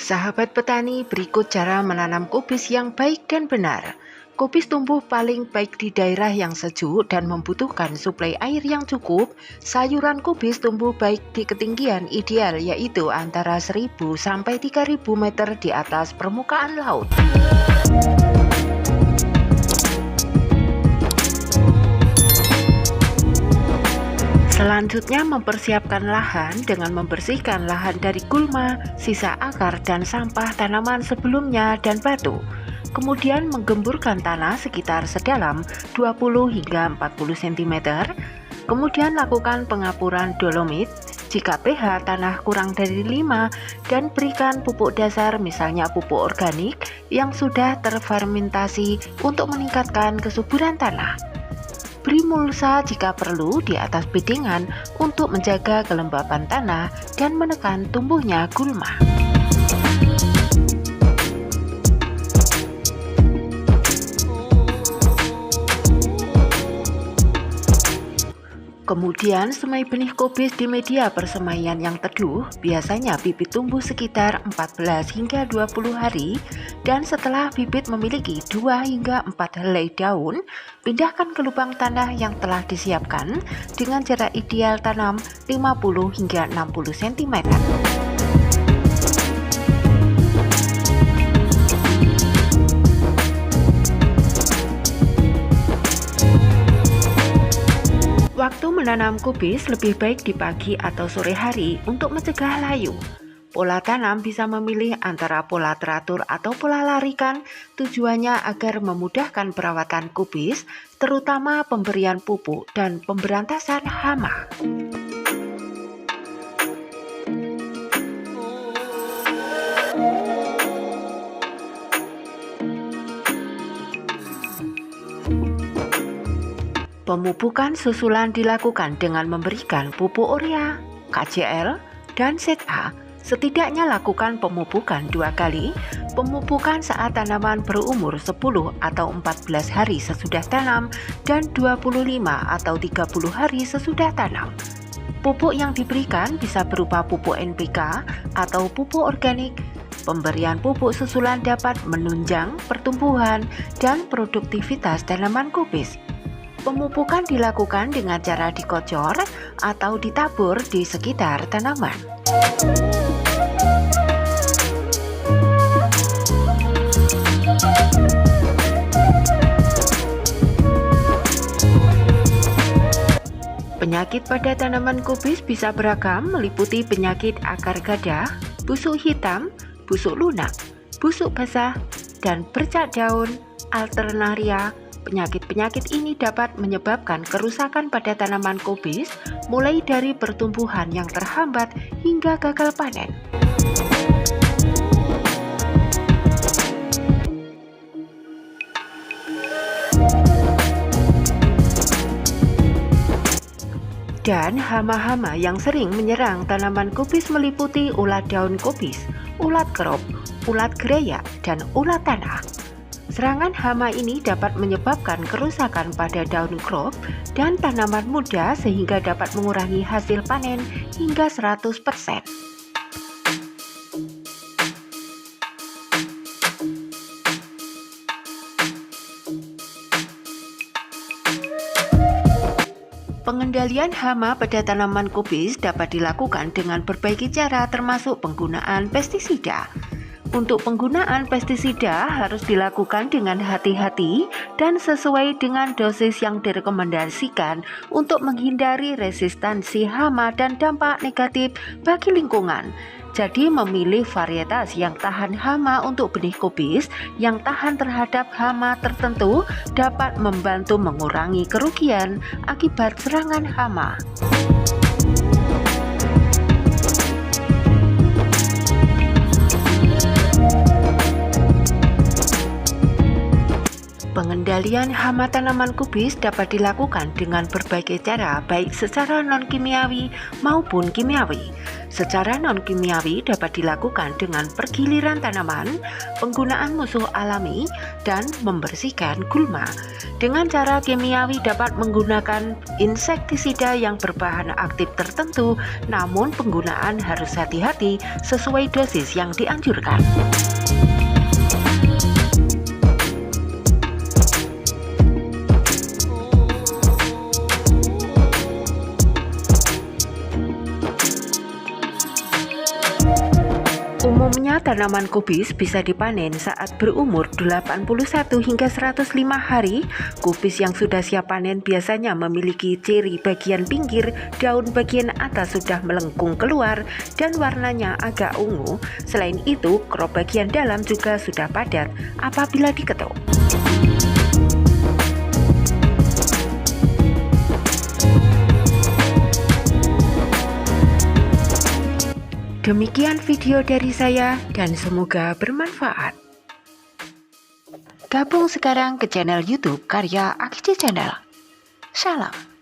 Sahabat petani, berikut cara menanam kubis yang baik dan benar. Kubis tumbuh paling baik di daerah yang sejuk dan membutuhkan suplai air yang cukup. Sayuran kubis tumbuh baik di ketinggian ideal, yaitu antara 1.000 sampai 3.000 meter di atas permukaan laut. Selanjutnya, mempersiapkan lahan dengan membersihkan lahan dari gulma, sisa akar dan sampah tanaman sebelumnya dan batu. Kemudian menggemburkan tanah sekitar sedalam 20 hingga 40 cm. Kemudian lakukan pengapuran dolomit jika pH tanah kurang dari 5 dan berikan pupuk dasar, misalnya pupuk organik yang sudah terfermentasi untuk meningkatkan kesuburan tanah. Beri mulsa jika perlu di atas bedengan untuk menjaga kelembapan tanah dan menekan tumbuhnya gulma. Kemudian semai benih kubis di media persemaian yang teduh. Biasanya bibit tumbuh sekitar 14 hingga 20 hari, dan setelah bibit memiliki 2 hingga 4 helai daun, pindahkan ke lubang tanah yang telah disiapkan dengan jarak ideal tanam 50 hingga 60 cm. Waktu menanam kubis lebih baik di pagi atau sore hari untuk mencegah layu. Pola tanam bisa memilih antara pola teratur atau pola larikan, tujuannya agar memudahkan perawatan kubis, terutama pemberian pupuk dan pemberantasan hama. Pemupukan susulan dilakukan dengan memberikan pupuk urea, KCl, dan ZA. Setidaknya lakukan pemupukan 2 kali, pemupukan saat tanaman berumur 10 atau 14 hari sesudah tanam dan 25 atau 30 hari sesudah tanam. Pupuk yang diberikan bisa berupa pupuk NPK atau pupuk organik. Pemberian pupuk susulan dapat menunjang pertumbuhan dan produktivitas tanaman kubis. Pemupukan dilakukan dengan cara dikocor atau ditabur di sekitar tanaman. Penyakit pada tanaman kubis bisa beragam, meliputi penyakit akar gadah, busuk hitam, busuk lunak, busuk basah, dan bercak daun, alternaria. Penyakit-penyakit ini dapat menyebabkan kerusakan pada tanaman kubis, mulai dari pertumbuhan yang terhambat hingga gagal panen. Dan hama-hama yang sering menyerang tanaman kubis meliputi ulat daun kubis, ulat kerop, ulat gereyak, dan ulat tanah. Serangan hama ini dapat menyebabkan kerusakan pada daun crop dan tanaman muda sehingga dapat mengurangi hasil panen hingga 100%. Pengendalian hama pada tanaman kubis dapat dilakukan dengan berbagai cara, termasuk penggunaan pestisida. Untuk penggunaan pestisida harus dilakukan dengan hati-hati dan sesuai dengan dosis yang direkomendasikan untuk menghindari resistansi hama dan dampak negatif bagi lingkungan. Jadi memilih varietas yang tahan hama untuk benih kubis yang tahan terhadap hama tertentu dapat membantu mengurangi kerugian akibat serangan hama. Pengendalian hama tanaman kubis dapat dilakukan dengan berbagai cara, baik secara non-kimiawi maupun kimiawi. Secara non-kimiawi dapat dilakukan dengan pergiliran tanaman, penggunaan musuh alami, dan membersihkan gulma. Dengan cara kimiawi dapat menggunakan insektisida yang berbahan aktif tertentu, namun penggunaan harus hati-hati sesuai dosis yang dianjurkan. Umumnya tanaman kubis bisa dipanen saat berumur 81 hingga 105 hari. Kubis yang sudah siap panen biasanya memiliki ciri bagian pinggir daun bagian atas sudah melengkung keluar dan warnanya agak ungu. Selain itu, krop bagian dalam juga sudah padat apabila diketuk. Demikian video dari saya dan semoga bermanfaat. Gabung sekarang ke channel YouTube Karya Akiji Channel. Salam.